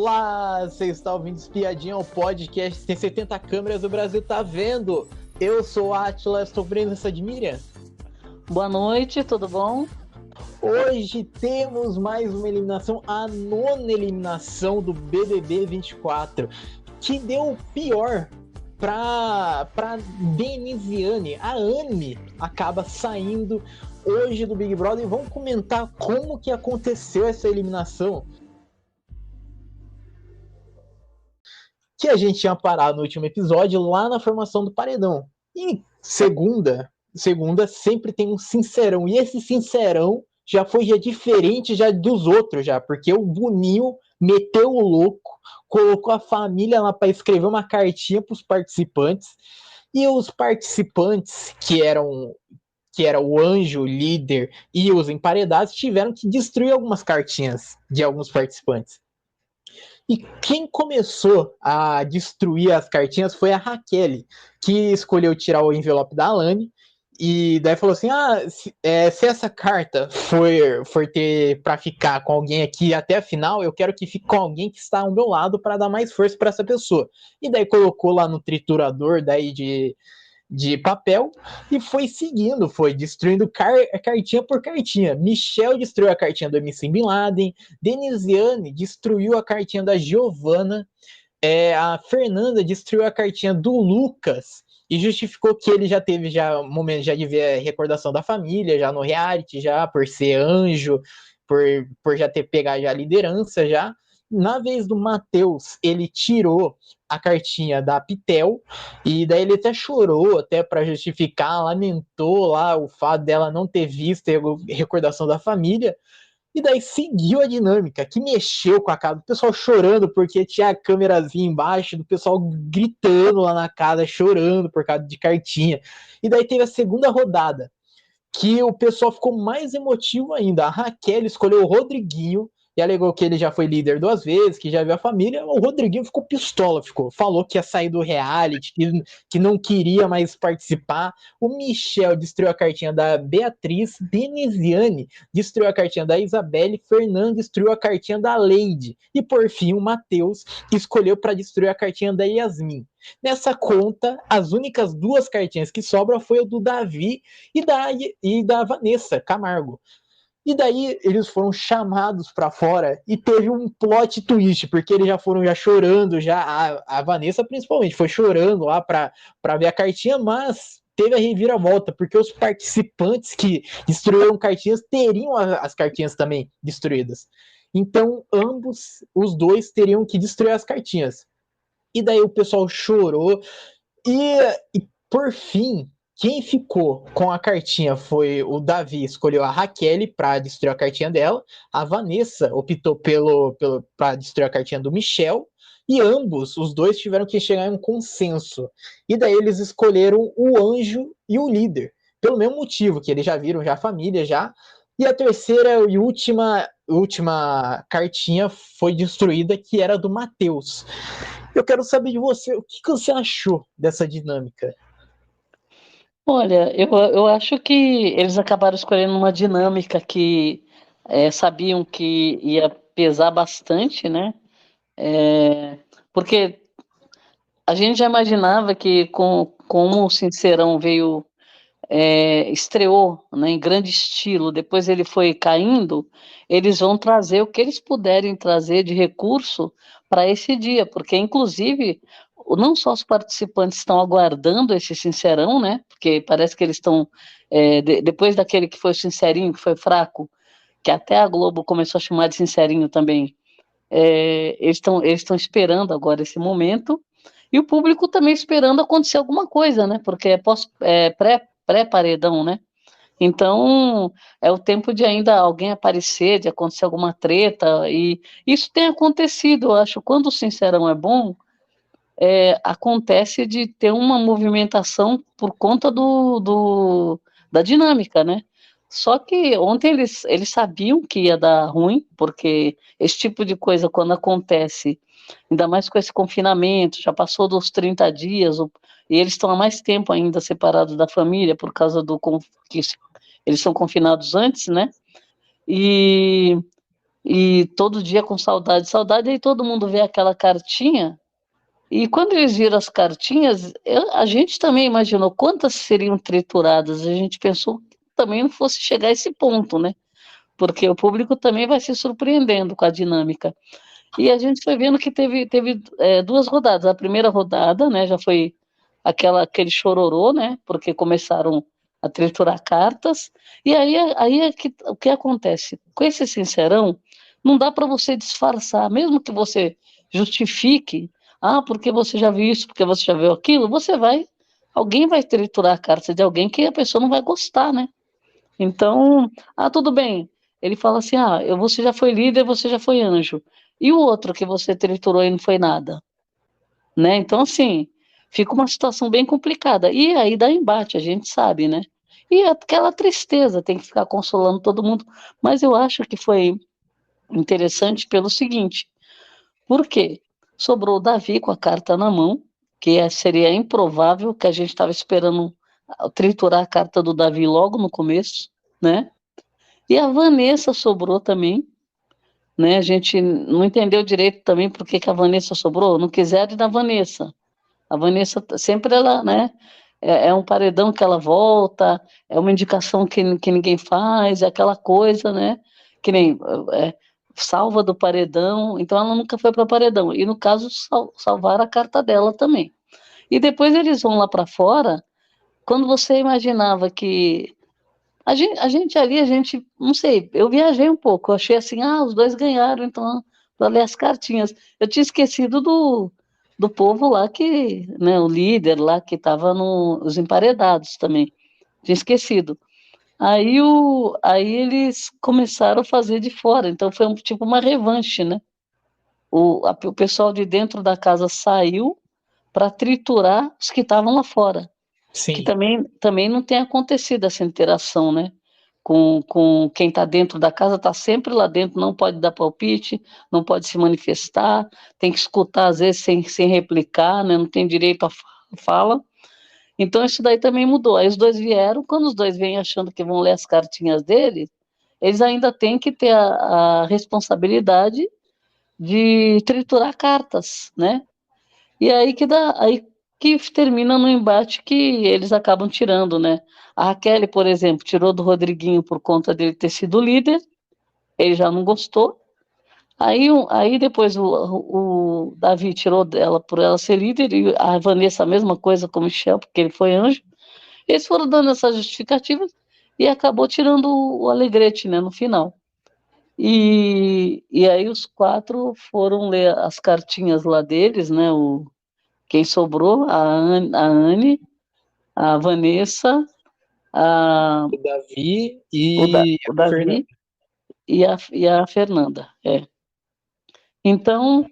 Olá, você está ouvindo Espiadinha, o podcast tem 70 câmeras, o Brasil tá vendo. Eu sou o Atlas, estou presença de Miriam. Boa noite, tudo bom? Hoje temos mais uma eliminação, a 9ª eliminação do BBB 24, que deu o pior para Denisiane. A Anne acaba saindo hoje do Big Brother e vamos comentar como que aconteceu essa eliminação. Que a gente tinha parado no último episódio lá na formação do paredão. E segunda sempre tem um sincerão. E esse sincerão já diferente já dos outros, já, porque o Boninho meteu o louco, colocou a família lá para escrever uma cartinha para os participantes. E os participantes, que era o anjo, o líder e os emparedados, tiveram que destruir algumas cartinhas de alguns participantes. E quem começou a destruir as cartinhas foi a Raquel, que escolheu tirar o envelope da Alane, e daí falou assim, se essa carta for ter para ficar com alguém aqui até a final, eu quero que fique com alguém que está ao meu lado para dar mais força para essa pessoa. E daí colocou lá no triturador daí de papel e foi seguindo, foi destruindo cartinha por cartinha. Michel destruiu a cartinha do MC Bin Laden, Denisiane destruiu a cartinha da Giovana, a Fernanda destruiu a cartinha do Lucas e justificou que ele já teve um momento já de ver a recordação da família, já no reality, já por ser anjo, por já ter pegado já a liderança já. Na vez do Matheus, ele tirou a cartinha da Pitel, e daí ele até chorou, até para justificar, lamentou lá o fato dela não ter visto a recordação da família, e daí seguiu a dinâmica, que mexeu com a casa, do pessoal chorando porque tinha a câmerazinha embaixo, do pessoal gritando lá na casa, chorando por causa de cartinha. E daí teve a segunda rodada, que o pessoal ficou mais emotivo ainda. A Raquel escolheu o Rodriguinho e alegou que ele já foi líder 2 vezes, que já viu a família. O Rodriguinho ficou pistola, falou que ia sair do reality, que não queria mais participar. O Michel destruiu a cartinha da Beatriz, Denisiane destruiu a cartinha da Isabelle, Fernanda destruiu a cartinha da Leide. E por fim, o Matheus escolheu para destruir a cartinha da Yasmin. Nessa conta, as únicas 2 cartinhas que sobram foi o do Davi e da Vanessa Camargo. E daí eles foram chamados para fora e teve um plot twist, porque eles já foram chorando, a Vanessa principalmente foi chorando lá para ver a cartinha, mas teve a reviravolta, porque os participantes que destruíram cartinhas teriam as cartinhas também destruídas. Então, os dois teriam que destruir as cartinhas. E daí o pessoal chorou. E por fim, quem ficou com a cartinha foi o Davi, escolheu a Raquel para destruir a cartinha dela. A Vanessa optou para destruir a cartinha do Michel. E os dois tiveram que chegar em um consenso. E daí eles escolheram o anjo e o líder. Pelo mesmo motivo, que eles já viram já a família já. E a terceira e última cartinha foi destruída, que era do Matheus. Eu quero saber de você, o que você achou dessa dinâmica? Olha, eu acho que eles acabaram escolhendo uma dinâmica que sabiam que ia pesar bastante, né? Porque a gente já imaginava que como o Sincerão estreou, né, em grande estilo, depois ele foi caindo, eles vão trazer o que eles puderem trazer de recurso para esse dia, porque inclusive não só os participantes estão aguardando esse Sincerão, né, porque parece que eles estão, depois daquele que foi sincerinho, que foi fraco, que até a Globo começou a chamar de Sincerinho também, eles estão esperando agora esse momento, e o público também esperando acontecer alguma coisa, né, porque pré-paredão, né? Então, é o tempo de ainda alguém aparecer, de acontecer alguma treta, e isso tem acontecido, eu acho, quando o Sincerão é bom, acontece de ter uma movimentação por conta da dinâmica, né? Só que ontem eles sabiam que ia dar ruim, porque esse tipo de coisa, quando acontece, ainda mais com esse confinamento, já passou dos 30 dias, e eles estão há mais tempo ainda separados da família, por causa que eles são confinados antes, né? E e todo dia com saudade, saudade, aí todo mundo vê aquela cartinha, e quando eles viram as cartinhas, a gente também imaginou quantas seriam trituradas, a gente pensou que também não fosse chegar a esse ponto, né? Porque o público também vai se surpreendendo com a dinâmica. E a gente foi vendo que teve duas rodadas. A primeira rodada, né, já foi aquele chororô, né, porque começaram a triturar cartas. E aí é que, o que acontece? Com esse sincerão, não dá para você disfarçar, mesmo que você justifique, porque você já viu isso, porque você já viu aquilo, alguém vai triturar a carta de alguém que a pessoa não vai gostar, né? Então, tudo bem. Ele fala assim: você já foi líder, você já foi anjo. E o outro que você triturou e não foi nada, né? Então, assim, fica uma situação bem complicada. E aí dá embate, a gente sabe, né? E aquela tristeza, tem que ficar consolando todo mundo. Mas eu acho que foi interessante pelo seguinte: por quê? Sobrou o Davi com a carta na mão, que seria improvável, que a gente estava esperando triturar a carta do Davi logo no começo, né? E a Vanessa sobrou também, né? A gente não entendeu direito também por que a Vanessa sobrou, não quiseram ir da Vanessa. A Vanessa sempre ela, né? É um paredão que ela volta, é uma indicação que ninguém faz, é aquela coisa, né? Que nem salva do paredão, então ela nunca foi para o paredão. E no caso, salvar a carta dela também. E depois eles vão lá para fora, quando você imaginava que a gente, não sei, eu viajei um pouco, eu achei assim, os dois ganharam, então, para ler as cartinhas. Eu tinha esquecido do povo lá que, né, o líder lá que estava nos emparedados também, tinha esquecido. Aí eles começaram a fazer de fora, então foi tipo uma revanche, né? O pessoal de dentro da casa saiu para triturar os que estavam lá fora. Que Sim. também não tem acontecido essa interação, né? Com quem está dentro da casa, está sempre lá dentro, não pode dar palpite, não pode se manifestar, tem que escutar às vezes sem replicar, né? Não tem direito à fala. Então isso daí também mudou. Aí os dois vieram, quando os dois vêm achando que vão ler as cartinhas deles, eles ainda têm que ter a responsabilidade de triturar cartas, né? E aí que termina no embate que eles acabam tirando, né? A Raquel, por exemplo, tirou do Rodriguinho por conta dele ter sido líder, ele já não gostou. Aí depois o Davi tirou dela por ela ser líder, e a Vanessa a mesma coisa com o Michel, porque ele foi anjo. Eles foram dando essas justificativas e acabou tirando o Alegrete, né, no final. E aí os quatro foram ler as cartinhas lá deles, né? Quem sobrou? A Vanessa, a, O Davi e o a Fernanda. Davi e a Fernanda. Então,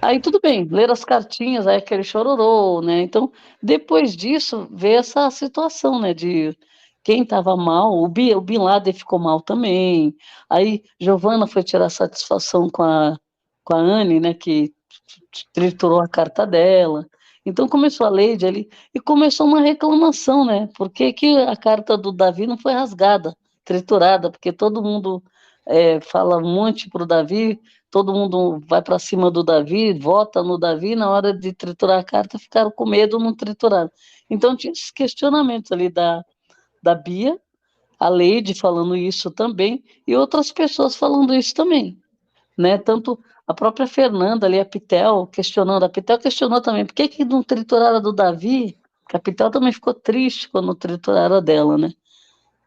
aí tudo bem, ler as cartinhas, aí aquele chororô, né? Então, depois disso, veio essa situação, né? De quem estava mal, o Bin Laden ficou mal também. Aí, Giovana foi tirar satisfação com a Anne, né? Que triturou a carta dela. Então começou a Lady ali e começou uma reclamação, né? Por que que a carta do Davi não foi rasgada, triturada? Porque todo mundo fala um monte pro Davi, todo mundo vai para cima do Davi, vota no Davi, na hora de triturar a carta ficaram com medo, não trituraram. Então tinha esses questionamentos ali da Bia, a Lady falando isso também, e outras pessoas falando isso também, né? Tanto a própria Fernanda ali, a Pitel questionou também, por que que não trituraram a do Davi? Porque a Pitel também ficou triste quando trituraram a dela, né?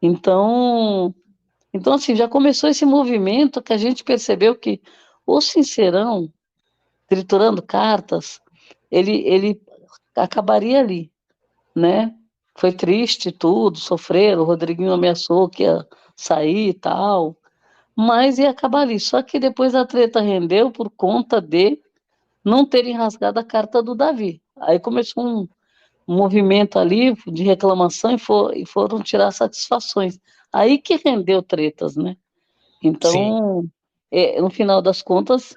Então assim, já começou esse movimento que a gente percebeu que o Sincerão, triturando cartas, ele acabaria ali, né? Foi triste tudo, sofreram, o Rodriguinho ameaçou que ia sair e tal, mas ia acabar ali. Só que depois a treta rendeu por conta de não terem rasgado a carta do Davi. Aí começou um movimento ali de reclamação e foram tirar satisfações. Aí que rendeu tretas, né? Sim. Então, no final das contas,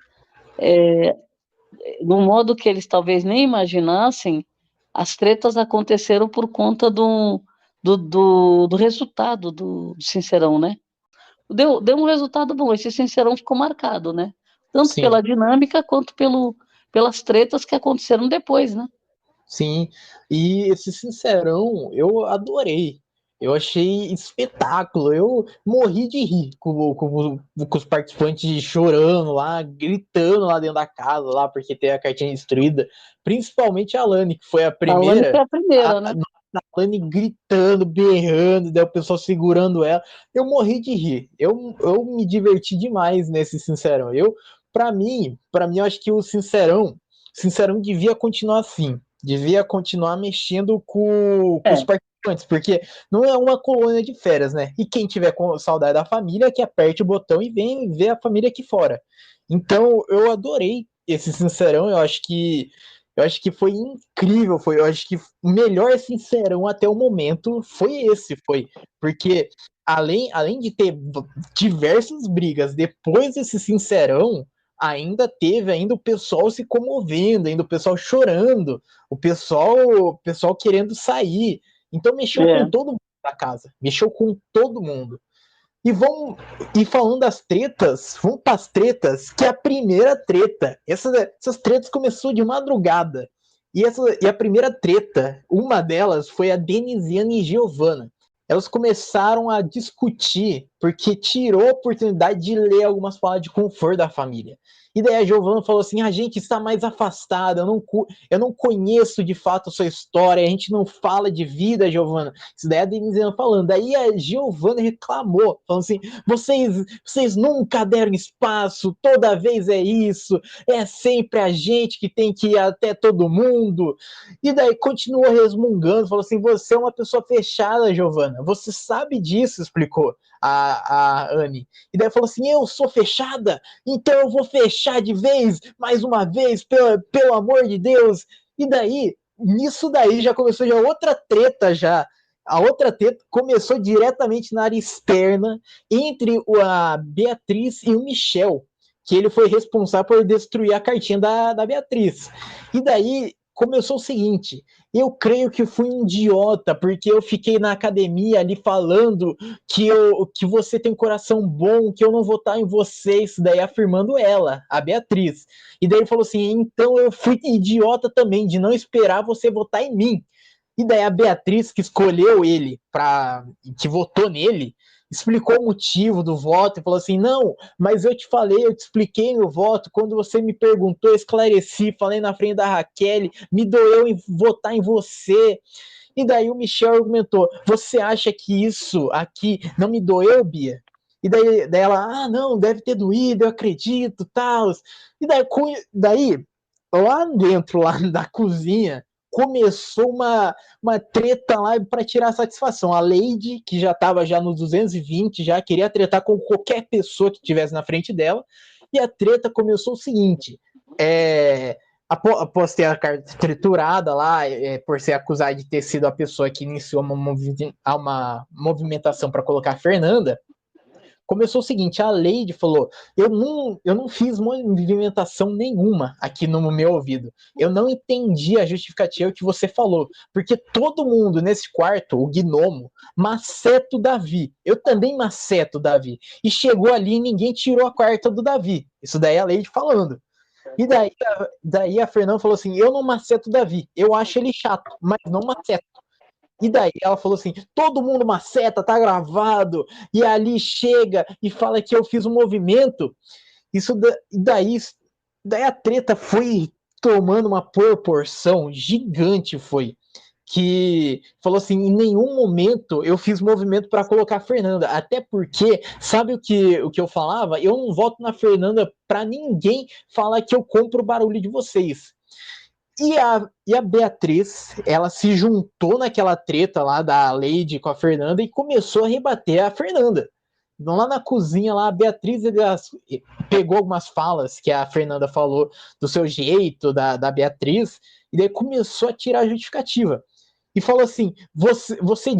no modo que eles talvez nem imaginassem, as tretas aconteceram por conta do resultado do Sincerão, né? deu um resultado bom. Esse Sincerão ficou marcado, né? Tanto Sim, pela dinâmica quanto pelas tretas que aconteceram depois, né? sim. E esse Sincerão, eu adorei. Eu achei espetáculo. Eu morri de rir com os participantes chorando lá, gritando lá dentro da casa, lá, porque tem a cartinha destruída. Principalmente a Lani, que foi a A Lani foi primeira. a primeira, né? A Lani gritando, berrando, daí o pessoal segurando ela. Eu morri de rir. Eu me diverti demais nesse Sincerão. Para mim, eu acho que o Sincerão devia continuar assim. Devia continuar mexendo com os É, participantes, porque não é uma colônia de férias, né? E quem tiver com saudade da família, que aperte o botão e vem ver a família aqui fora. Então, eu adorei esse Sincerão. Eu acho que foi incrível, eu acho que o melhor Sincerão até o momento foi, porque além de ter diversas brigas depois desse Sincerão, ainda o pessoal se comovendo, ainda o pessoal chorando, o pessoal querendo sair. Então mexeu com é. todo mundo da casa, mexeu com todo mundo. E vamos e falando das tretas, vamos para as tretas, que é a primeira treta. Essas tretas começou de madrugada. E a primeira treta, uma delas foi a Denisiane e Giovanna. Elas começaram a discutir porque tirou a oportunidade de ler algumas palavras de conforto da família. E daí a Giovanna falou assim: a gente está mais afastada, eu não conheço de fato a sua história, a gente não fala de vida, Giovanna. Isso daí a Denisiane falando. Daí a Giovanna reclamou, falando assim: vocês nunca deram espaço, toda vez é isso, é sempre a gente que tem que ir até todo mundo. E daí continuou resmungando, falou assim: você é uma pessoa fechada, Giovanna, você sabe disso, explicou a Anne. E daí falou assim: eu sou fechada, então eu vou fechar de vez, mais uma vez, pelo amor de Deus. E daí, nisso daí já começou já outra treta já. A outra treta começou diretamente na área externa entre a Beatriz e o Michel, que ele foi responsável por destruir a cartinha da Beatriz. E daí começou o seguinte: eu creio que fui um idiota, porque eu fiquei na academia ali falando que você tem um coração bom, que eu não vou estar em você, isso daí afirmando ela, a Beatriz. E daí ele falou assim: então eu fui idiota também, de não esperar você votar em mim. E daí a Beatriz, que escolheu ele, que votou nele, explicou o motivo do voto e falou assim: não, mas eu te falei, eu te expliquei meu voto, quando você me perguntou, eu esclareci, falei na frente da Raquel, me doeu em votar em você. E daí o Michel argumentou: você acha que isso aqui não me doeu, Bia? E daí ela: ah, não, deve ter doído, eu acredito, tal. E daí lá dentro, lá da cozinha, começou uma treta lá para tirar satisfação. A Lady, que já estava já nos 220, já queria tretar com qualquer pessoa que estivesse na frente dela. E a treta começou o seguinte: após ter a carta triturada lá, por ser acusada de ter sido a pessoa que iniciou uma movimentação para colocar a Fernanda, começou o seguinte: a Lady falou: eu não fiz movimentação nenhuma aqui no meu ouvido. Eu não entendi a justificativa que você falou, porque todo mundo nesse quarto, o gnomo, maceta o Davi. Eu também maceto o Davi. E chegou ali e ninguém tirou a carta do Davi. Isso daí é a Lady falando. E daí a Fernanda falou assim: eu não maceto o Davi. Eu acho ele chato, mas não maceto. E daí ela falou assim: todo mundo maceta, tá gravado. E ali chega e fala que eu fiz um movimento. Daí a treta foi tomando uma proporção gigante, foi. Que falou assim: em nenhum momento eu fiz movimento para colocar a Fernanda. Até porque, sabe o que eu falava? Eu não voto na Fernanda para ninguém falar que eu compro o barulho de vocês. E a Beatriz, ela se juntou naquela treta lá da Lady com a Fernanda e começou a rebater a Fernanda. Então, lá na cozinha, lá, a Beatriz pegou algumas falas que a Fernanda falou do seu jeito, da Beatriz, e daí começou a tirar a justificativa. E falou assim: você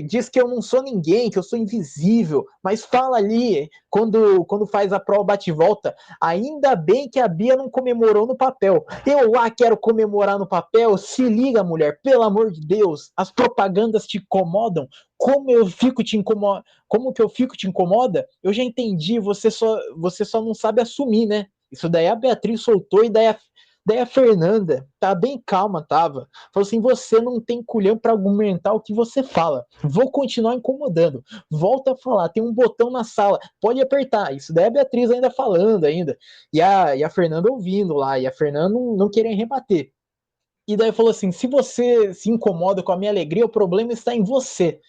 diz que eu não sou ninguém, que eu sou invisível, mas fala ali, quando faz a prova bate-volta, ainda bem que a Bia não comemorou no papel. Eu lá quero comemorar no papel. Se liga, mulher, pelo amor de Deus, as propagandas te incomodam. como eu fico te incomoda, como que eu fico te incomoda? Eu já entendi, você só não sabe assumir, né? Isso daí a Beatriz soltou e daí a Fernanda, tá bem calma, tava. Falou assim: você não tem culhão para argumentar o que você fala. Vou continuar incomodando. Volta a falar, tem um botão na sala, pode apertar. Isso daí a Beatriz ainda falando ainda. E a Fernanda ouvindo lá, e a Fernanda não querendo rebater. E daí falou assim: se você se incomoda com a minha alegria, o problema está em você.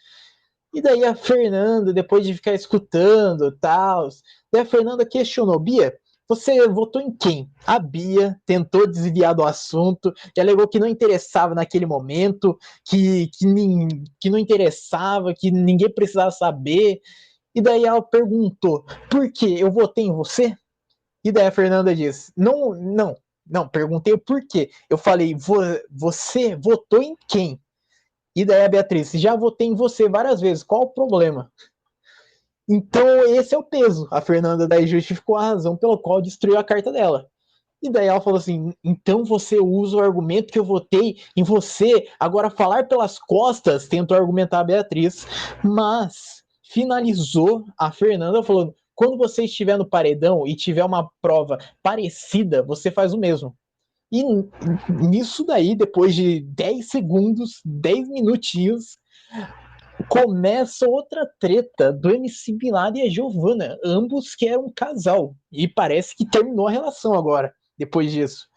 E daí a Fernanda, depois de ficar escutando tal, daí a Fernanda questionou: Bia, você votou em quem? A Bia tentou desviar do assunto e alegou que não interessava naquele momento, que não interessava, que ninguém precisava saber. E daí ela perguntou: por que eu votei em você? E daí a Fernanda disse: não, perguntei o porquê. Eu falei: você votou em quem? E daí a Beatriz: já votei em você várias vezes, qual o problema? Então esse é o peso. A Fernanda daí justificou a razão pela qual destruiu a carta dela. E daí ela falou assim: então você usa o argumento que eu votei em você, agora falar pelas costas, tentou argumentar a Beatriz, mas finalizou a Fernanda falando: quando você estiver no paredão e tiver uma prova parecida, você faz o mesmo. E nisso daí, depois de 10 segundos, 10 minutinhos, começa outra treta do MC Bin Laden e a Giovanna, ambos que eram um casal. E parece que terminou a relação agora, depois disso.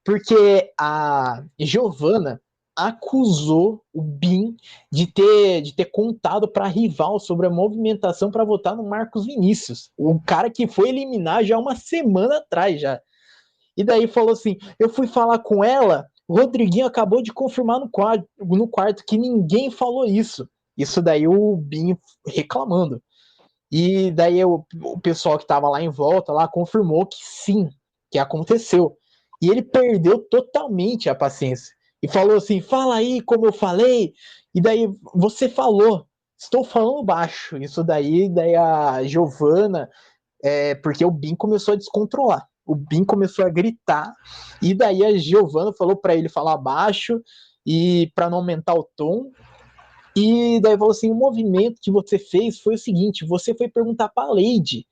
Porque a Giovanna acusou o Bin de ter contado para a rival sobre a movimentação para votar no Marcos Vinícius, o cara que foi eliminar já uma semana atrás já. E daí falou assim: eu fui falar com ela, o Rodriguinho acabou de confirmar no quarto que ninguém falou isso. Isso daí o Binho reclamando. E daí o pessoal que estava lá em volta lá confirmou que sim, que aconteceu. E ele perdeu totalmente a paciência. E falou assim: fala aí como eu falei. E daí você falou, estou falando baixo. Isso daí a Giovana, porque o Bin começou a descontrolar. O Bin começou a gritar, e daí a Giovana falou para ele falar baixo e para não aumentar o tom. E daí falou assim: o movimento que você fez foi o seguinte: você foi perguntar para a Lady.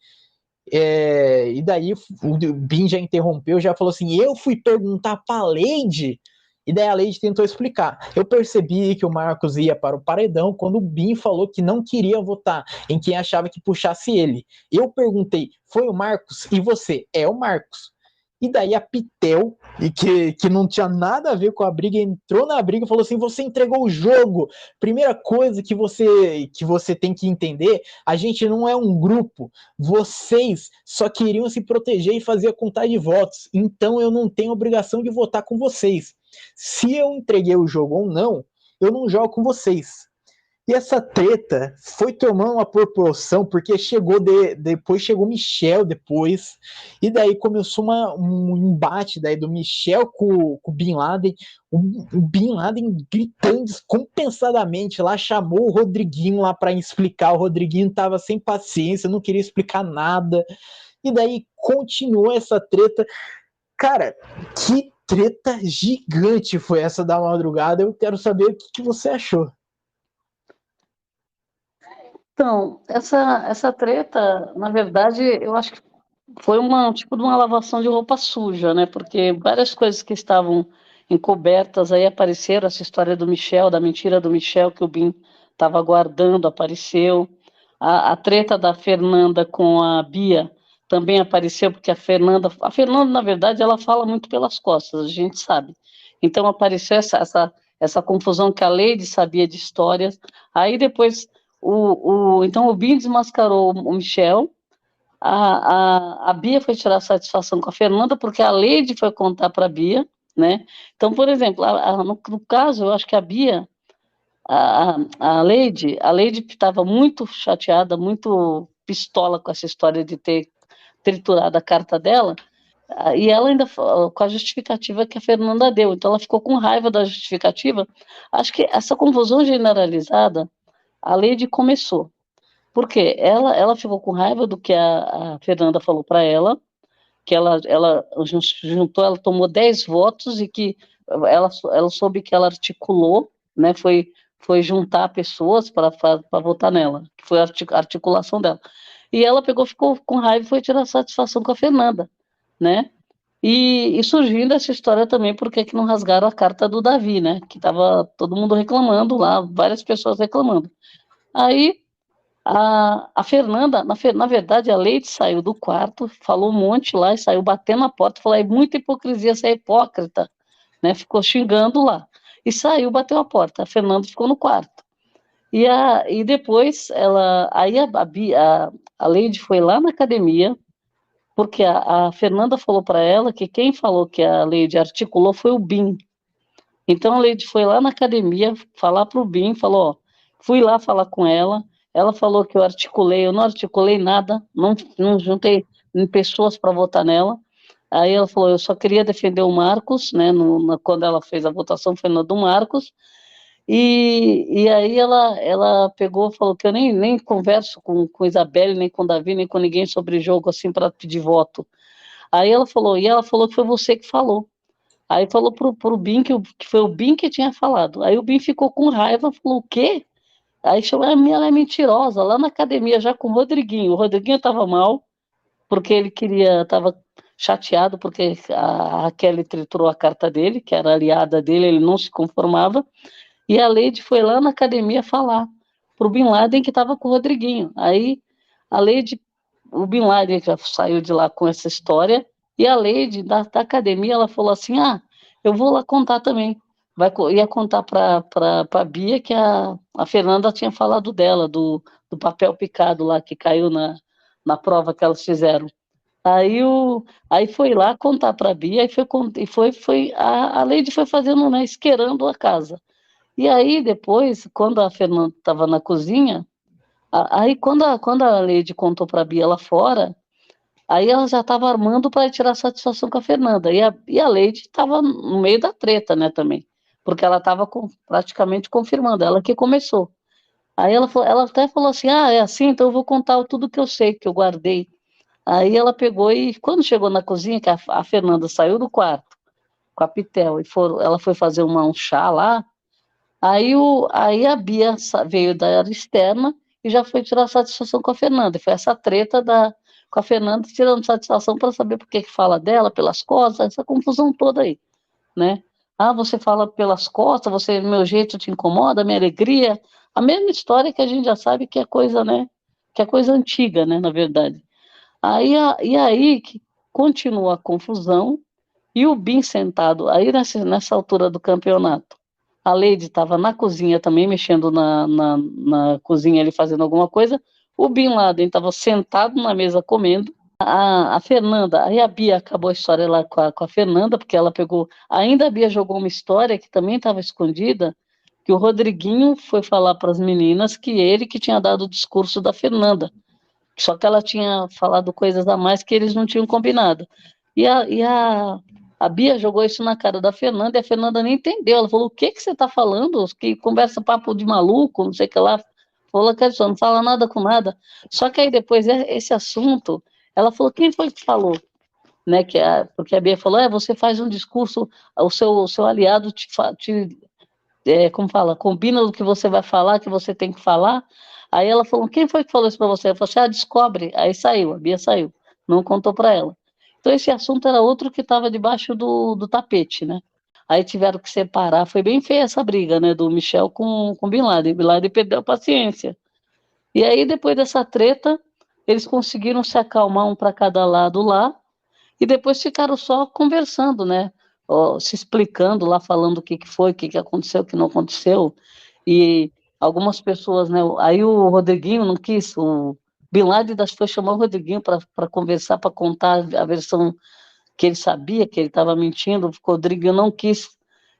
E daí o Bin já interrompeu, já falou assim: eu fui perguntar para a Lady. E daí a Lady tentou explicar. Eu percebi que o Marcos ia para o paredão quando o Bin falou que não queria votar em quem achava que puxasse ele. Eu perguntei: foi o Marcos? E você? É o Marcos. E daí a Pitel, que não tinha nada a ver com a briga, entrou na briga e falou assim: você entregou o jogo. Primeira coisa que você tem que entender: a gente não é um grupo. Vocês só queriam se proteger e fazer a contagem de votos. Então eu não tenho obrigação de votar com vocês. Se eu entreguei o jogo ou não, eu não jogo com vocês. E essa treta foi tomando uma proporção, porque depois chegou Michel depois, e daí começou um embate daí do Michel com o Bin Laden, o Bin Laden gritando descompensadamente lá, chamou o Rodriguinho lá para explicar, o Rodriguinho tava sem paciência, não queria explicar nada, e daí continuou essa treta. Cara, que treta gigante foi essa da madrugada, eu quero saber o que você achou. Então, essa treta, na verdade, eu acho que foi um tipo de uma lavação de roupa suja, né? Porque várias coisas que estavam encobertas aí apareceram, essa história do Michel, da mentira do Michel que o Bin estava guardando, apareceu. A treta da Fernanda com a Bia também apareceu, porque a Fernanda, na verdade, ela fala muito pelas costas, a gente sabe. Então apareceu essa confusão que a Lady sabia de histórias. Aí depois então o Bin desmascarou o Michel, a Bia foi tirar satisfação com a Fernanda, porque a Lady foi contar para a Bia, né? Então, por exemplo, no caso, eu acho que a Bia, a Lady estava muito chateada, muito pistola com essa história de ter triturado a carta dela, e ela ainda com a justificativa que a Fernanda deu. Então, ela ficou com raiva da justificativa. Acho que essa confusão generalizada, a Lady começou. Por quê? Ela ficou com raiva do que a Fernanda falou para ela, que ela juntou, ela tomou 10 votos e que ela soube que ela articulou, né? foi juntar pessoas para votar nela, que foi a articulação dela. E ela pegou, ficou com raiva e foi tirar satisfação com a Fernanda, né? E surgindo essa história também, por que não rasgaram a carta do Davi, né? Que estava todo mundo reclamando lá, várias pessoas reclamando. Aí a Fernanda, na verdade, a Leite saiu do quarto, falou um monte lá e saiu batendo na porta, falou: é muita hipocrisia, você é hipócrita, né? Ficou xingando lá. E saiu, bateu a porta. A Fernanda ficou no quarto. E depois aí a Leide foi lá na academia, porque a Fernanda falou para ela que quem falou que a Leide articulou foi o BIM. Então a Leide foi lá na academia falar para o BIM, falou: ó, fui lá falar com ela falou que eu não articulei nada, não juntei pessoas para votar nela. Aí ela falou: eu só queria defender o Marcos, né? Quando ela fez a votação foi na do Marcos. E aí ela pegou e falou que eu nem converso com Isabelle, nem com Davi, nem com ninguém sobre jogo assim para pedir voto. Aí ela falou que foi você que falou. Aí falou pro Bin que foi o Bin que tinha falado. Aí o Bin ficou com raiva, falou: o quê? Aí chamou ela é mentirosa, lá na academia já com o Rodriguinho. O Rodriguinho estava mal, porque ele estava chateado, porque a Raquel triturou a carta dele, que era aliada dele, ele não se conformava. E a Leide foi lá na academia falar pro Bin Laden que estava com o Rodriguinho. Aí a Leide, o Bin Laden já saiu de lá com essa história, e a Leide da academia, ela falou assim: eu vou lá contar também. Ia contar para a Bia que a Fernanda tinha falado dela, do papel picado lá que caiu na prova que elas fizeram. Aí foi lá contar para a Bia a Leide foi fazendo, né, esquerando a casa. E aí, depois, quando a Fernanda estava na cozinha, aí quando a Leide contou para a Bia lá fora, aí ela já estava armando para tirar satisfação com a Fernanda. E a Leide estava no meio da treta, né, também. Porque ela estava praticamente confirmando, ela que começou. Aí ela até falou assim: é assim, então eu vou contar tudo que eu sei, que eu guardei. Aí ela pegou e, quando chegou na cozinha, que a Fernanda saiu do quarto com a Pitel e ela foi fazer um chá lá. Aí a Bia veio da área externa e já foi tirar satisfação com a Fernanda. Foi essa treta com a Fernanda tirando satisfação para saber por que fala dela, pelas costas, essa confusão toda aí, né? Você fala pelas costas, meu jeito te incomoda, minha alegria. A mesma história que a gente já sabe que é coisa, né? Que é coisa antiga, né? Na verdade. E aí que continua a confusão e o Bin sentado aí nessa altura do campeonato. A Leide estava na cozinha também, mexendo na cozinha ali, fazendo alguma coisa. O Bin Laden estava sentado na mesa comendo. A Fernanda, aí a Bia acabou a história lá com a Fernanda, porque ela pegou. Ainda a Bia jogou uma história que também estava escondida, que o Rodriguinho foi falar para as meninas que ele que tinha dado o discurso da Fernanda. Só que ela tinha falado coisas a mais que eles não tinham combinado. A Bia jogou isso na cara da Fernanda e a Fernanda nem entendeu. Ela falou: o que você está falando? Que conversa papo de maluco, não sei o que lá. Falou que não fala nada com nada. Só que aí depois, esse assunto, ela falou: quem foi que falou? Né, porque a Bia falou: você faz um discurso, o seu aliado como fala, combina o que você vai falar, que você tem que falar. Aí ela falou: quem foi que falou isso para você? Eu falei assim: descobre. Aí saiu, a Bia saiu, não contou para ela. Então esse assunto era outro que estava debaixo do tapete, né? Aí tiveram que separar, foi bem feia essa briga, né, do Michel com Bin Laden. Bin Laden perdeu a paciência. E aí depois dessa treta, eles conseguiram se acalmar um para cada lado lá, e depois ficaram só conversando, né? Se explicando lá, falando o que foi, o que aconteceu, o que não aconteceu. E algumas pessoas, né? Aí o Rodriguinho não quis, o Bin Laden foi chamar o Rodriguinho para conversar, para contar a versão que ele sabia, que ele estava mentindo. O Rodriguinho não quis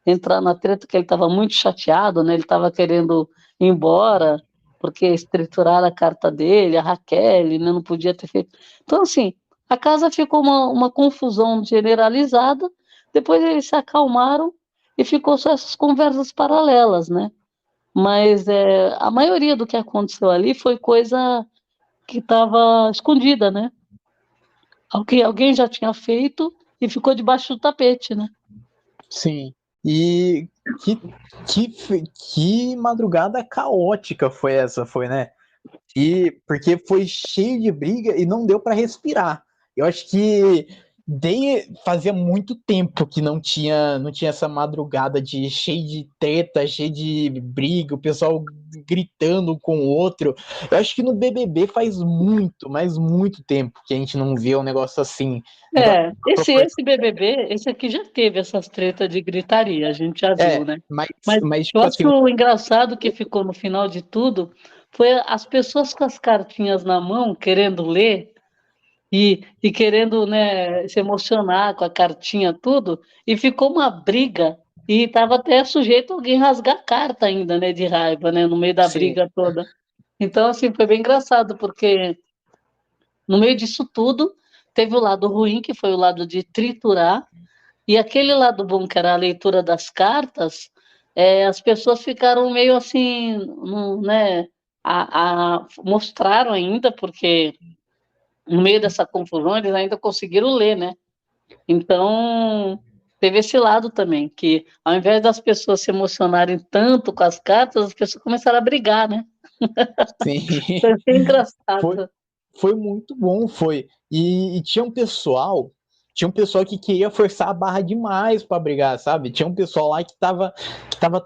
entrar na treta, porque ele estava muito chateado, né? Ele estava querendo ir embora, porque escrituraram a carta dele, a Raquel, né? Não podia ter feito. Então, assim, a casa ficou uma confusão generalizada, depois eles se acalmaram e ficou só essas conversas paralelas, né? Mas a maioria do que aconteceu ali foi coisa que estava escondida, né? Alguém já tinha feito e ficou debaixo do tapete, né? Sim. E que madrugada caótica foi essa, foi, né? E porque foi cheio de briga e não deu para respirar. Eu acho que fazia muito tempo que não tinha essa madrugada de cheio de treta, cheio de briga, o pessoal gritando um com o outro. Eu acho que no BBB faz muito, mas muito tempo que a gente não vê um negócio assim. Esse BBB, esse aqui já teve essas tretas de gritaria, a gente já viu, né? Mas, Mas mas eu tipo acho assim, que o engraçado que ficou no final de tudo foi as pessoas com as cartinhas na mão, querendo ler e querendo, né, se emocionar com a cartinha, tudo, e ficou uma briga. E estava até sujeito a alguém rasgar a carta ainda, né, de raiva, né, no meio da sim, briga toda. Então, assim, foi bem engraçado, porque no meio disso tudo, teve o lado ruim, que foi o lado de triturar, e aquele lado bom, que era a leitura das cartas, as pessoas ficaram meio assim, né, mostraram ainda, porque no meio dessa confusão eles ainda conseguiram ler, né? Então, teve esse lado também, que ao invés das pessoas se emocionarem tanto com as cartas, as pessoas começaram a brigar, né? sim. Foi bem Foi, engraçado. foi muito bom, foi. E tinha um pessoal que queria forçar a barra demais para brigar, sabe? Tinha um pessoal lá que tava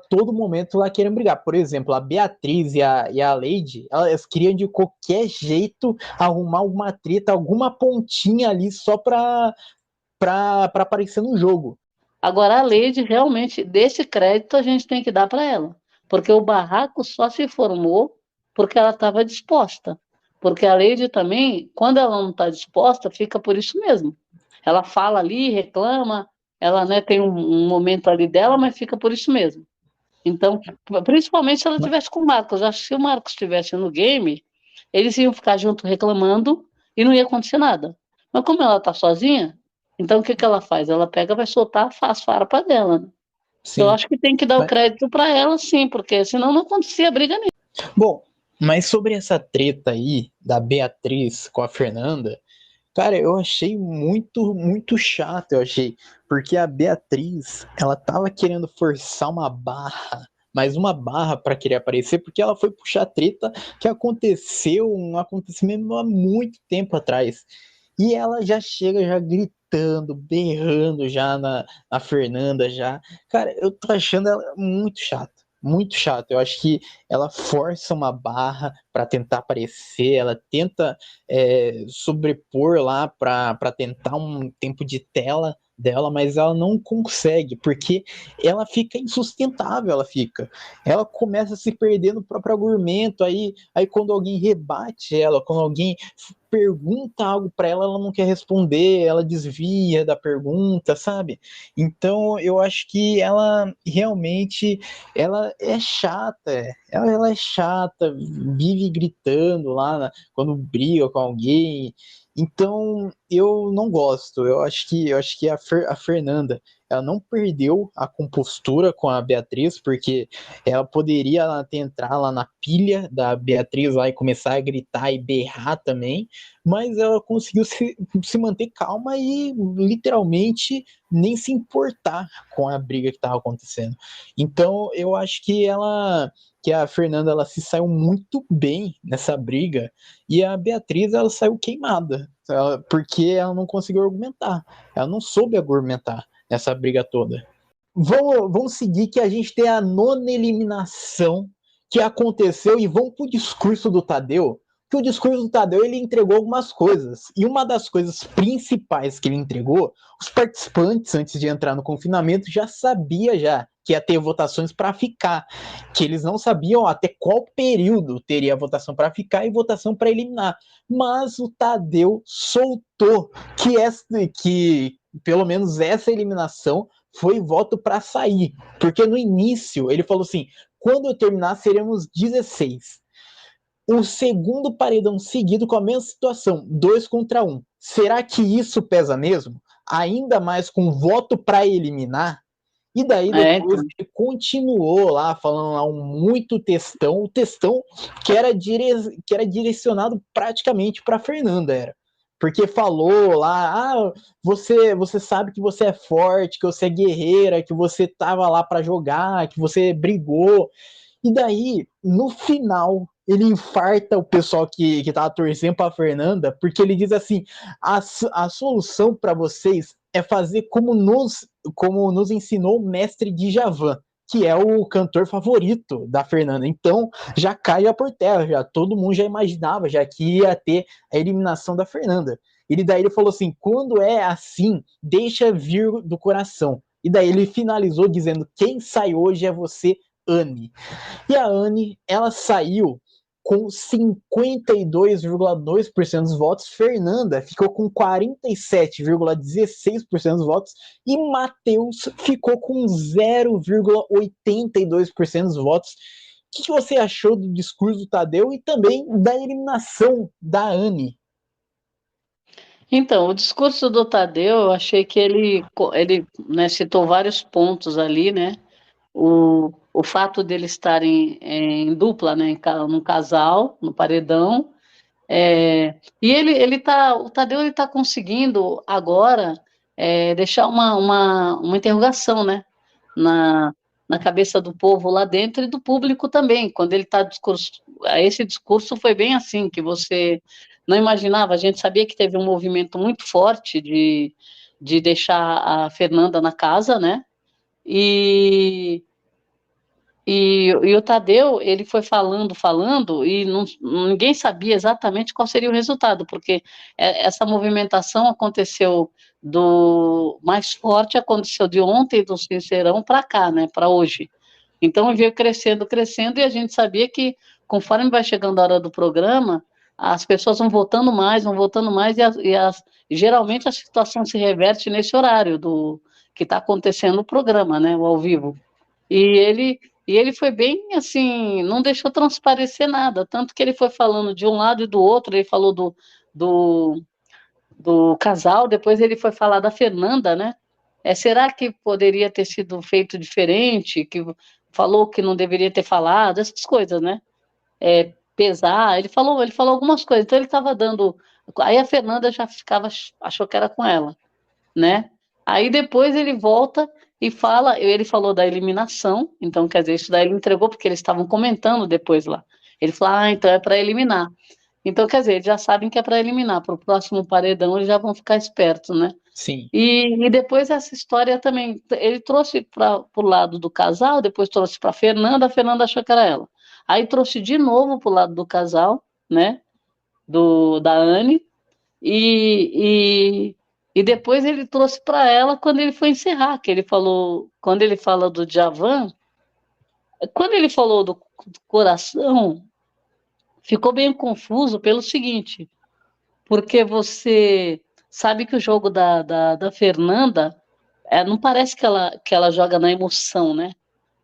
todo momento lá querendo brigar. Por exemplo, a Beatriz e a Lady, elas queriam de qualquer jeito arrumar alguma treta, alguma pontinha ali só pra aparecer no jogo. Agora, a Leide, realmente, desse crédito a gente tem que dar para ela, porque o barraco só se formou porque ela estava disposta. Porque a Leide também, quando ela não está disposta, fica por isso mesmo. Ela fala ali, reclama, ela, né, tem um momento ali dela, mas fica por isso mesmo. Então, principalmente se ela estivesse com o Marcos. Acho que se o Marcos estivesse no game, eles iam ficar junto reclamando e não ia acontecer nada. Mas como ela está sozinha, então o que que ela faz? Ela pega, vai soltar as farpas dela, né? Eu Sim. acho que tem que dar o Mas, crédito para ela, sim, porque senão não acontecia briga nenhuma. bom, mas sobre essa treta aí da Beatriz com a Fernanda, cara, eu achei muito, muito chato, eu achei. Porque a Beatriz, ela tava querendo forçar uma barra, mais uma barra para querer aparecer, porque ela foi puxar a treta que aconteceu, um acontecimento há muito tempo atrás. E ela já chega já gritando, berrando já na Fernanda já. Cara, eu tô achando ela muito chata. Muito chato. Eu acho que ela força uma barra para tentar aparecer, ela tenta sobrepor lá para tentar um tempo de tela dela, mas ela não consegue, porque ela fica insustentável, ela começa a se perder no próprio argumento, aí quando alguém rebate ela, quando alguém pergunta algo para ela, ela não quer responder, ela desvia da pergunta, sabe? Então eu acho que ela realmente ela é chata, ela é chata, vive gritando lá quando briga com alguém. Então eu não gosto. Eu acho que a Fernanda ela não perdeu a compostura com a Beatriz, porque ela poderia lá, ter entrar lá na pilha da Beatriz lá e começar a gritar e berrar também, mas ela conseguiu se manter calma e literalmente nem se importar com a briga que estava acontecendo. Então eu acho que a Fernanda ela se saiu muito bem nessa briga e a Beatriz ela saiu queimada, porque ela não conseguiu argumentar, ela não soube argumentar nessa briga toda. Vamos seguir que a gente tem a nona eliminação que aconteceu e vamos pro discurso do Tadeu. Que o discurso do Tadeu ele entregou algumas coisas. E uma das coisas principais que ele entregou, os participantes, antes de entrar no confinamento, já sabia já que ia ter votações para ficar. Que eles não sabiam até qual período teria votação para ficar e votação para eliminar. Mas o Tadeu soltou que pelo menos essa eliminação foi voto para sair. Porque no início ele falou assim: quando eu terminar, seremos 16. O segundo paredão seguido com a mesma situação, 2 contra 1. Será que isso pesa mesmo? Ainda mais com voto para eliminar? E daí depois Então. ele continuou lá falando lá muito textão, o textão que era direcionado praticamente para Fernanda, era. porque falou lá, você sabe que você é forte, que você é guerreira, que você tava lá para jogar, que você brigou. E daí, no final, ele infarta o pessoal que tava torcendo pra Fernanda, porque ele diz assim: a solução para vocês é fazer como nos ensinou o mestre Djavan, que é o cantor favorito da Fernanda. Então, já cai por terra, já todo mundo já imaginava já que ia ter a eliminação da Fernanda. Ele falou assim: quando é assim, deixa vir do coração. E daí ele finalizou dizendo: quem sai hoje é você, Anne. E a Anne, ela saiu com 52,2% dos votos, Fernanda ficou com 47,16% dos votos e Matheus ficou com 0,82% dos votos. O que você achou do discurso do Tadeu e também da eliminação da Anne? Então, o discurso do Tadeu, eu achei que ele né, citou vários pontos ali, né? O fato dele estarem em dupla, né, num casal, no paredão, e o Tadeu ele está conseguindo agora deixar uma interrogação, né, na, na cabeça do povo lá dentro e do público também. Quando ele está esse discurso foi bem assim, que você não imaginava. A gente sabia que teve um movimento muito forte de deixar a Fernanda na casa, né? E o Tadeu, ele foi falando, e ninguém sabia exatamente qual seria o resultado, porque essa movimentação aconteceu do mais forte, aconteceu de ontem, do Sincerão, para cá, né, para hoje. Então, veio crescendo, crescendo, e a gente sabia que, conforme vai chegando a hora do programa, as pessoas vão votando mais, geralmente a situação se reverte nesse horário que está acontecendo o programa, né, o ao vivo. E ele foi bem assim, não deixou transparecer nada, tanto que ele foi falando de um lado e do outro, ele falou do, do casal, depois ele foi falar da Fernanda, né? Será que poderia ter sido feito diferente? Que falou que não deveria ter falado, essas coisas, né? Pesar, ele falou algumas coisas, então ele estava dando. Aí a Fernanda já achou que era com ela, né? Aí depois ele volta e ele falou da eliminação, então quer dizer, isso daí ele entregou porque eles estavam comentando depois lá. Ele falou, então é para eliminar. Então, quer dizer, eles já sabem que é para eliminar, para o próximo paredão eles já vão ficar espertos, né? Sim. E depois essa história também, ele trouxe para o lado do casal, depois trouxe para a Fernanda achou que era ela. Aí trouxe de novo para o lado do casal, né? Da Anne, e, e depois ele trouxe para ela quando ele foi encerrar, que ele falou, quando ele fala do Djavan, quando ele falou do coração, ficou bem confuso pelo seguinte, porque você sabe que o jogo da Fernanda não parece que ela joga na emoção, né?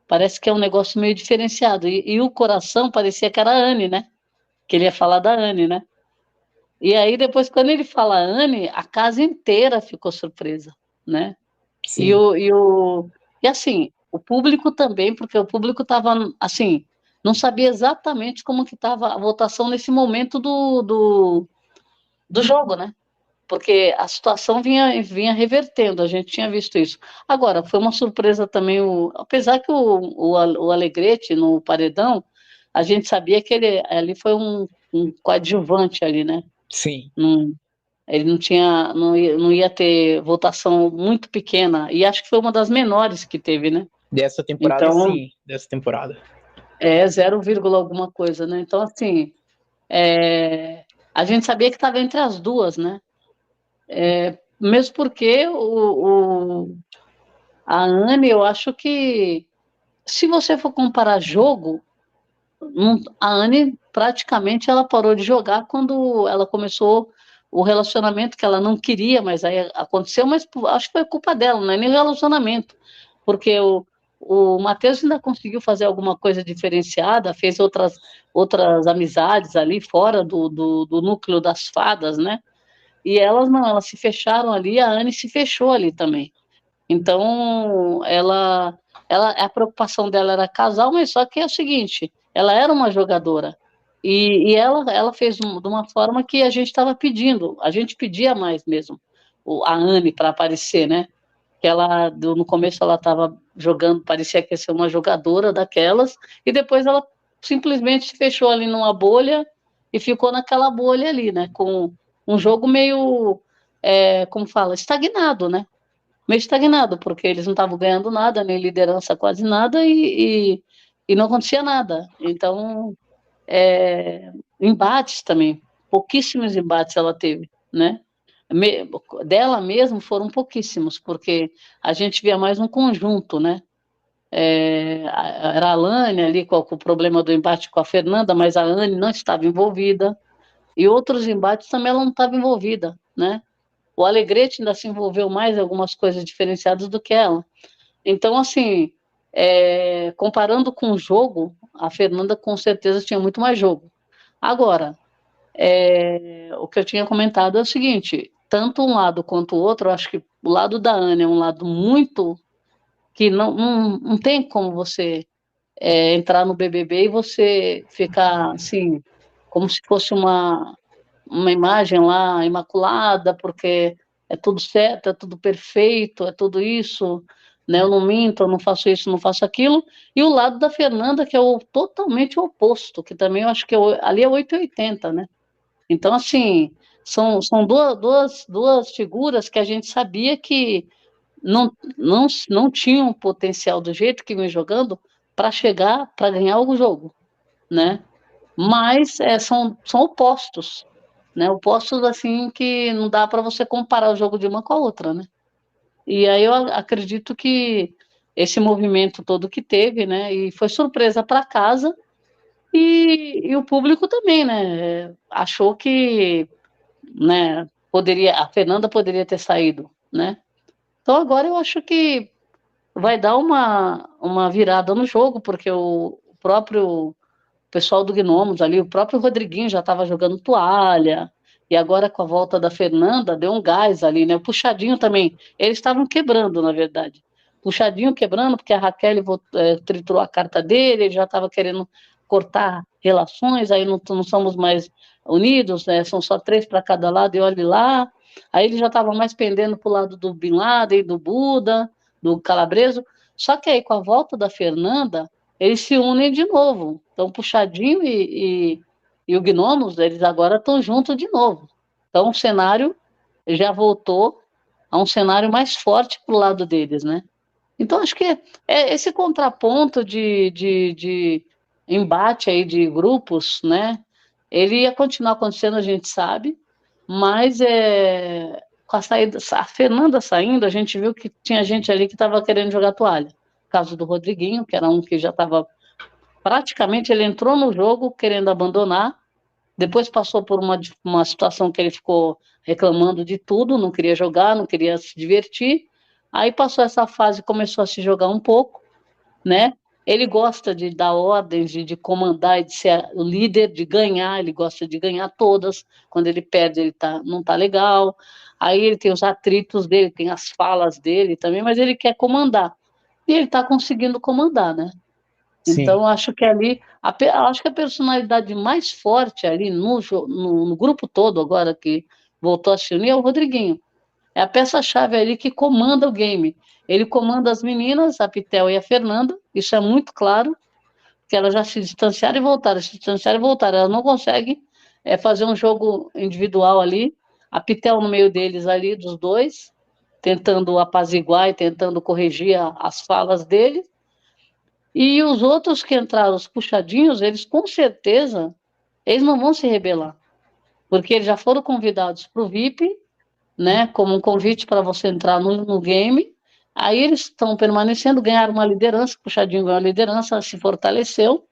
Parece que é um negócio meio diferenciado. E o coração parecia que era a Anne, né? Que ele ia falar da Anne, né? E aí, depois, quando ele fala Anne, a casa inteira ficou surpresa, né? Sim. E assim, o público também, porque o público estava, assim, não sabia exatamente como que estava a votação nesse momento do jogo, né? Porque a situação vinha revertendo, a gente tinha visto isso. Agora, foi uma surpresa também, apesar que o Alegrete, no paredão, a gente sabia que ele ali foi um coadjuvante ali, né? Sim. Ele não ia ter votação muito pequena, e acho que foi uma das menores que teve, né? Dessa temporada, Então, sim, dessa temporada. 0, alguma coisa, né? Então, assim, a gente sabia que estava entre as duas, né? Mesmo porque a Anne, eu acho que, se você for comparar jogo, a Anne praticamente ela parou de jogar quando ela começou o relacionamento que ela não queria, mas aí aconteceu, mas acho que foi culpa dela, não é nem relacionamento, porque o Matheus ainda conseguiu fazer alguma coisa diferenciada, fez outras amizades ali fora do núcleo das fadas, né? E elas não, elas se fecharam ali, a Anne se fechou ali também. Então, a preocupação dela era casal, mas só que é o seguinte, ela era uma jogadora, E ela fez de uma forma que a gente estava pedindo, a gente pedia mais mesmo, a Anne para aparecer, né? Que ela, no começo ela estava jogando, parecia que ia ser uma jogadora daquelas, e depois ela simplesmente se fechou ali numa bolha e ficou naquela bolha ali, né? Com um jogo meio, como fala, estagnado, né? Meio estagnado, porque eles não estavam ganhando nada, nem liderança quase nada, e não acontecia nada. Então, embates também, pouquíssimos embates ela teve, né? Dela mesmo foram pouquíssimos, porque a gente via mais um conjunto, né? Era a Alane ali com o problema do embate com a Fernanda, mas a Anne não estava envolvida, e outros embates também ela não estava envolvida, né? O Alegrete ainda se envolveu mais em algumas coisas diferenciadas do que ela. Então, assim, comparando com o jogo, a Fernanda com certeza tinha muito mais jogo. Agora, o que eu tinha comentado é o seguinte: tanto um lado quanto o outro, eu acho que o lado da Anne é um lado muito que não tem como você entrar no BBB e você ficar assim, como se fosse uma imagem lá imaculada, porque é tudo certo, é tudo perfeito, é tudo isso, né? Eu não minto, eu não faço isso, não faço aquilo. E o lado da Fernanda, que é totalmente o oposto, que também eu acho que ali é 880, né? Então, assim, são duas figuras que a gente sabia que não tinham potencial do jeito que vem jogando para chegar, para ganhar o jogo, né? Mas são opostos, né? Opostos, assim, que não dá para você comparar o jogo de uma com a outra, né? E aí eu acredito que esse movimento todo que teve, né? E foi surpresa para casa e o público também, né? Achou que, né? A Fernanda poderia ter saído, né? Então agora eu acho que vai dar uma virada no jogo, porque o próprio pessoal do Gnomos ali, o próprio Rodriguinho já estava jogando toalha, e agora com a volta da Fernanda, deu um gás ali, né? O Puxadinho também, eles estavam quebrando, na verdade. Puxadinho quebrando, porque a Raquel triturou a carta dele, ele já estava querendo cortar relações, aí não somos mais unidos, né? São só 3 para cada lado, e olhe lá. Aí ele já estava mais pendendo para o lado do Bin Laden, do Buda, do Calabreso. Só que aí, com a volta da Fernanda, eles se unem de novo. Então, Puxadinho e o Gnomos, eles agora estão juntos de novo. Então, o cenário já voltou a um cenário mais forte para o lado deles, né? Então, acho que esse contraponto de embate aí de grupos, né? Ele ia continuar acontecendo, a gente sabe, mas com a Fernanda saindo, a gente viu que tinha gente ali que estava querendo jogar toalha. O caso do Rodriguinho, que era um que já estava praticamente, ele entrou no jogo querendo abandonar, depois passou por uma situação que ele ficou reclamando de tudo, não queria jogar, não queria se divertir, aí passou essa fase, começou a se jogar um pouco, né? Ele gosta de dar ordens, de comandar, e de ser o líder, de ganhar, ele gosta de ganhar todas, quando ele perde ele não tá legal, aí ele tem os atritos dele, tem as falas dele também, mas ele quer comandar, e ele está conseguindo comandar, né? Sim. Então, acho que ali, acho que a personalidade mais forte ali no grupo todo, agora que voltou a se unir, é o Rodriguinho. É a peça-chave ali que comanda o game. Ele comanda as meninas, a Pitel e a Fernanda, isso é muito claro, que elas já se distanciaram e voltaram, se distanciaram e voltaram. Elas não conseguem fazer um jogo individual ali. A Pitel no meio deles ali, dos dois, tentando apaziguar e tentando corrigir as falas dele. E os outros que entraram, os puxadinhos, eles com certeza, eles não vão se rebelar, porque eles já foram convidados para o VIP, né, como um convite para você entrar no game, aí eles estão permanecendo, ganharam uma liderança, o puxadinho ganhou a liderança, se fortaleceu,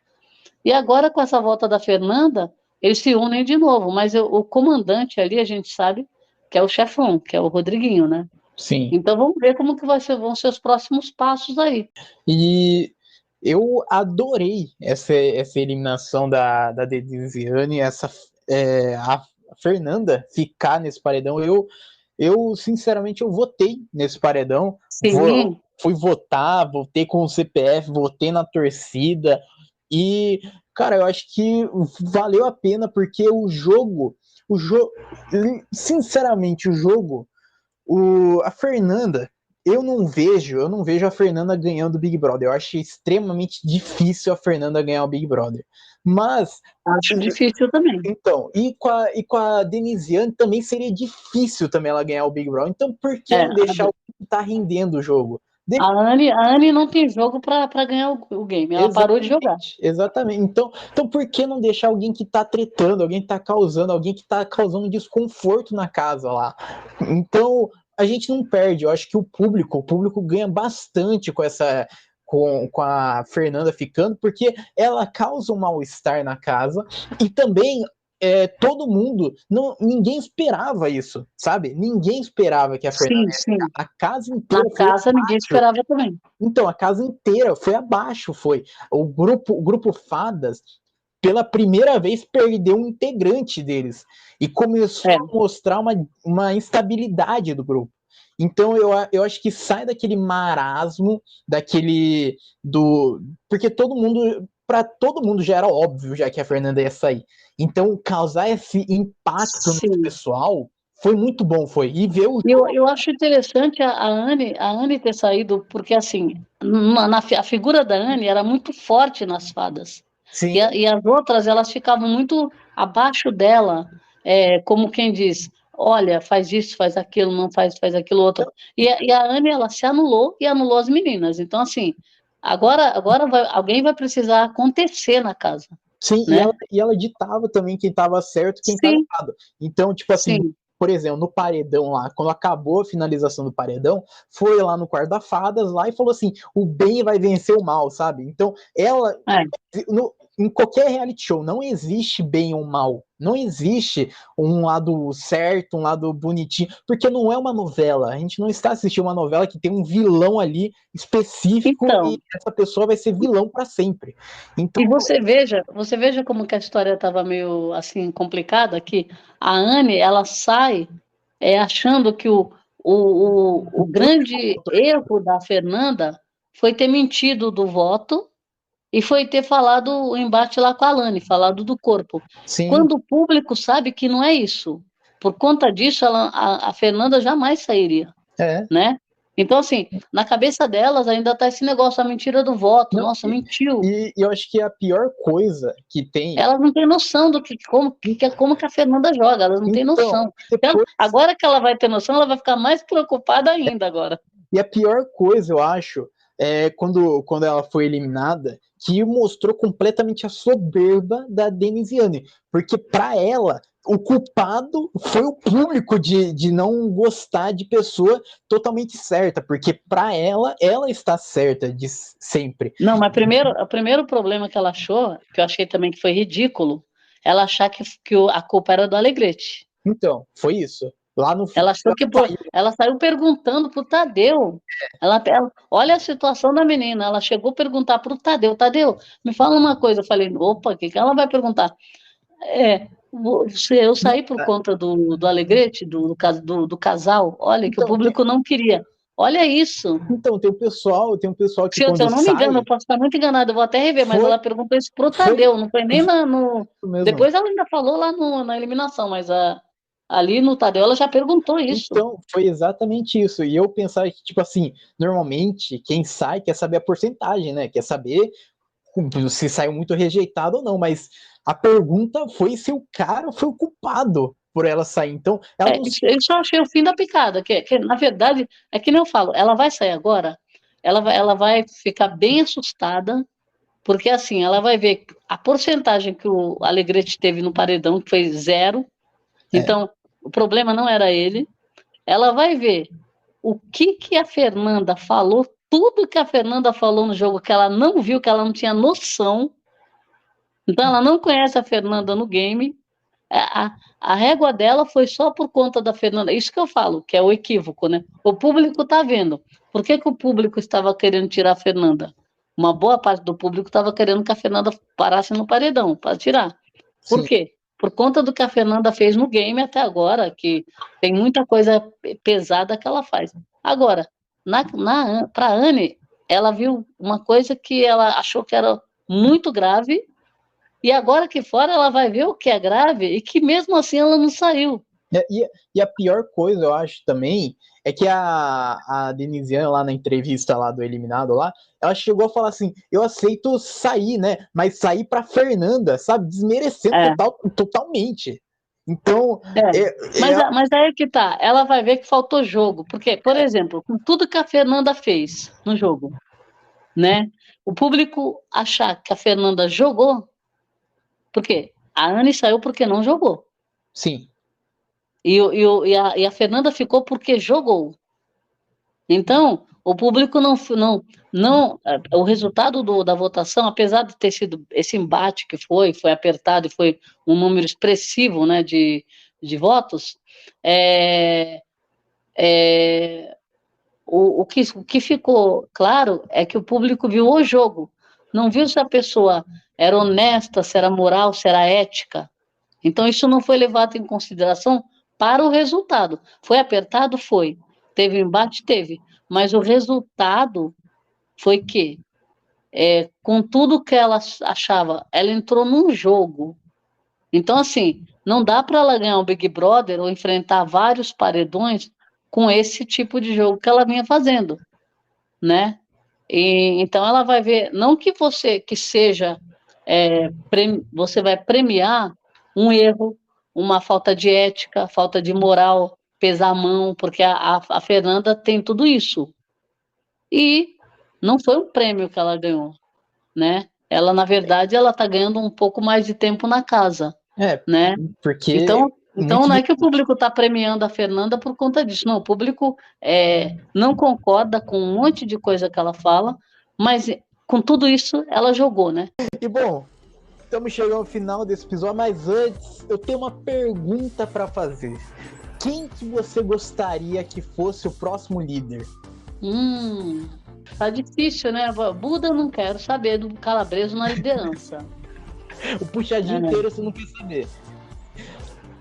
e agora com essa volta da Fernanda, eles se unem de novo, mas o comandante ali, a gente sabe que é o chefão, que é o Rodriguinho, né? Sim. Então vamos ver como que vão ser os próximos passos aí. E eu adorei essa eliminação da Denisiane, a Fernanda ficar nesse paredão. Eu sinceramente, eu votei nesse paredão. Sim, Fui votar, votei com o CPF, votei na torcida. E, Cara, eu acho que valeu a pena porque sinceramente, a Fernanda, eu não vejo a Fernanda ganhando o Big Brother. Eu acho extremamente difícil a Fernanda ganhar o Big Brother. Mas, Acho difícil também. então, com a Denisiane também seria difícil também ela ganhar o Big Brother. Então, por que É, não deixar o que tá rendendo o jogo? a Anne não tem jogo para ganhar o game. Ela parou de jogar. Exatamente. Então, por que não deixar alguém que tá tretando, alguém que tá causando desconforto na casa lá? Então, a gente não perde. Eu acho que o público ganha bastante com a Fernanda ficando, porque ela causa um mal-estar na casa e também todo mundo, ninguém esperava isso, sabe? Ninguém esperava que a Fernanda Sim, sim. a casa Na inteira foi casa ninguém esperava também. então, a casa inteira foi abaixo, foi. O grupo Fadas, pela primeira vez, perdeu um integrante deles. E começou a mostrar uma instabilidade do grupo. Então, eu acho que sai daquele marasmo, porque para todo mundo já era óbvio já que a Fernanda ia sair. Então, causar esse impacto no pessoal foi muito bom, foi. E ver o Eu acho interessante a Anne ter saído, porque assim, a figura da Anne era muito forte nas fadas. Sim. E as outras, elas ficavam muito abaixo dela, como quem diz, olha, faz isso, faz aquilo, não faz aquilo outro. E a Anne, ela se anulou e anulou as meninas. Então, assim, agora alguém vai precisar acontecer na casa. Sim, né? e ela ditava também quem estava certo e quem estava errado. Então, tipo assim, Sim. por exemplo, no paredão lá, quando acabou a finalização do paredão, foi lá no quarto da Fadas lá e falou assim: o bem vai vencer o mal, sabe? Então, ela. Em qualquer reality show, não existe bem ou mal. Não existe um lado certo, um lado bonitinho, porque não é uma novela. A gente não está assistindo uma novela que tem um vilão ali específico e essa pessoa vai ser vilão para sempre. Então, e você veja como que a história estava meio assim complicada, que a Anne, ela sai achando que o grande erro da Fernanda foi ter mentido do voto e foi ter falado o embate lá com a Alane, falado do corpo. Sim. Quando o público sabe que não é isso. Por conta disso, a Fernanda jamais sairia. Né? Então, assim, na cabeça delas ainda está esse negócio, a mentira do voto. Não, Nossa, mentiu. E eu acho que a pior coisa que tem. Elas não têm noção como que a Fernanda joga, elas não têm noção. Agora que ela vai ter noção, ela vai ficar mais preocupada ainda agora. E a pior coisa, eu acho, quando ela foi eliminada, que mostrou completamente a soberba da Denisiane. Porque para ela, o culpado foi o público de não gostar de pessoa totalmente certa, porque para ela está certa de sempre. Não, mas o primeiro problema que ela achou, que eu achei também que foi ridículo, ela achar que a culpa era do Alegrete. Então, foi isso. Lá no Ela achou que ela saiu perguntando pro Tadeu. Olha a situação da menina. Ela chegou a perguntar pro Tadeu: Tadeu, me fala uma coisa. Eu falei: opa, o que ela vai perguntar? Eu saí por conta do Alegrete, do casal. Olha, que o público não queria. Olha isso. Então, tem um pessoal que se eu não me engano, eu posso estar muito enganado, eu vou até rever, mas ela perguntou isso pro Tadeu, não foi nem no. Depois ela ainda falou lá na eliminação, mas ali no Tadeu ela já perguntou isso. Então, foi exatamente isso. E eu pensava que, tipo assim, normalmente quem sai quer saber a porcentagem, né? Quer saber se saiu muito rejeitado ou não, mas a pergunta foi se o cara foi o culpado por ela sair. Então, ela não... Eu só achei o fim da picada, que na verdade, é que nem eu falo, ela vai sair agora, ela vai ficar bem assustada, porque assim, ela vai ver a porcentagem que o Alegrete teve no paredão, que foi 0, então o problema não era ele. Ela vai ver o que a Fernanda falou, tudo que a Fernanda falou no jogo, que ela não viu, que ela não tinha noção. Então, ela não conhece a Fernanda no game. A régua dela foi só por conta da Fernanda. Isso que eu falo, que é o equívoco, né? O público está vendo. Por que o público estava querendo tirar a Fernanda? Uma boa parte do público estava querendo que a Fernanda parasse no paredão para tirar. Por quê? Por conta do que a Fernanda fez no game até agora, que tem muita coisa pesada que ela faz. Agora, para a Anne, ela viu uma coisa que ela achou que era muito grave E agora aqui fora ela vai ver o que é grave e que mesmo assim ela não saiu. E a pior coisa, eu acho também, é que a Denisiane lá na entrevista lá do Eliminado lá, ela chegou a falar assim, eu aceito sair, né? Mas sair pra Fernanda, sabe? Desmerecendo É, totalmente. Então, é. é, é, Mas aí é que tá, ela vai ver que faltou jogo. Porque, por exemplo, com tudo que a Fernanda fez no jogo, né? O público achar que a Fernanda jogou, porque a Anne saiu porque não jogou. sim, E a Fernanda ficou porque jogou. Então, o público o resultado da votação, apesar de ter sido esse embate que foi apertado e foi um número expressivo, né, de votos, é, é, o que ficou claro é que o público viu o jogo, não viu se a pessoa era honesta, se era moral, se era ética. Então, isso não foi levado em consideração para o resultado. Foi apertado? Foi. Teve embate? Teve. Mas o resultado foi que, com tudo que ela achava, ela entrou num jogo. Então, assim, não dá para ela ganhar o Big Brother ou enfrentar vários paredões com esse tipo de jogo que ela vinha fazendo, né? Então, ela vai ver, não que que seja, você vai premiar um erro, uma falta de ética, falta de moral, pesar a mão, porque a Fernanda tem tudo isso. E não foi um prêmio que ela ganhou, né? Ela, na verdade, ela está ganhando um pouco mais de tempo na casa, é, né? porque Então muito não de... é que o público está premiando a Fernanda por conta disso, não. O público não concorda com um monte de coisa que ela fala, mas com tudo isso ela jogou, né? E bom, estamos chegando ao final desse episódio, mas antes eu tenho uma pergunta para fazer. Quem que você gostaria que fosse o próximo líder? Tá difícil, né? Buda eu não quero saber do Calabreso na liderança. O puxadinho inteiro você não quer saber.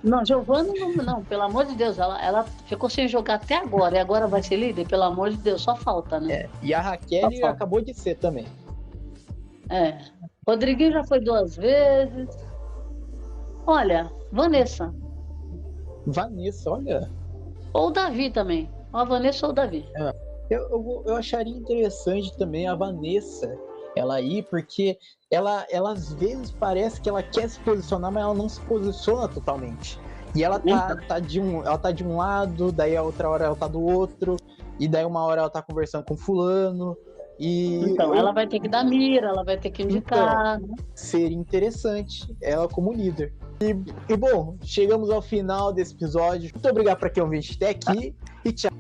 Não, Giovana não, pelo amor de Deus, ela ficou sem jogar até agora, e agora vai ser líder? Pelo amor de Deus, só falta, né? E a Raquel acabou de ser também. Rodriguinho já foi 2 vezes. Olha, Vanessa. Vanessa, olha. Ou Davi também. A Vanessa ou o Davi. Eu acharia interessante também a Vanessa ela ir, porque ela às vezes parece que ela quer se posicionar, mas ela não se posiciona totalmente. E ela tá de um lado, daí a outra hora ela tá do outro, e daí uma hora ela tá conversando com fulano. Então, ela vai ter que dar mira, ela vai ter que indicar. Então, seria interessante ela como líder. E bom, chegamos ao final desse episódio. Muito obrigado para quem ouviu até aqui e tchau.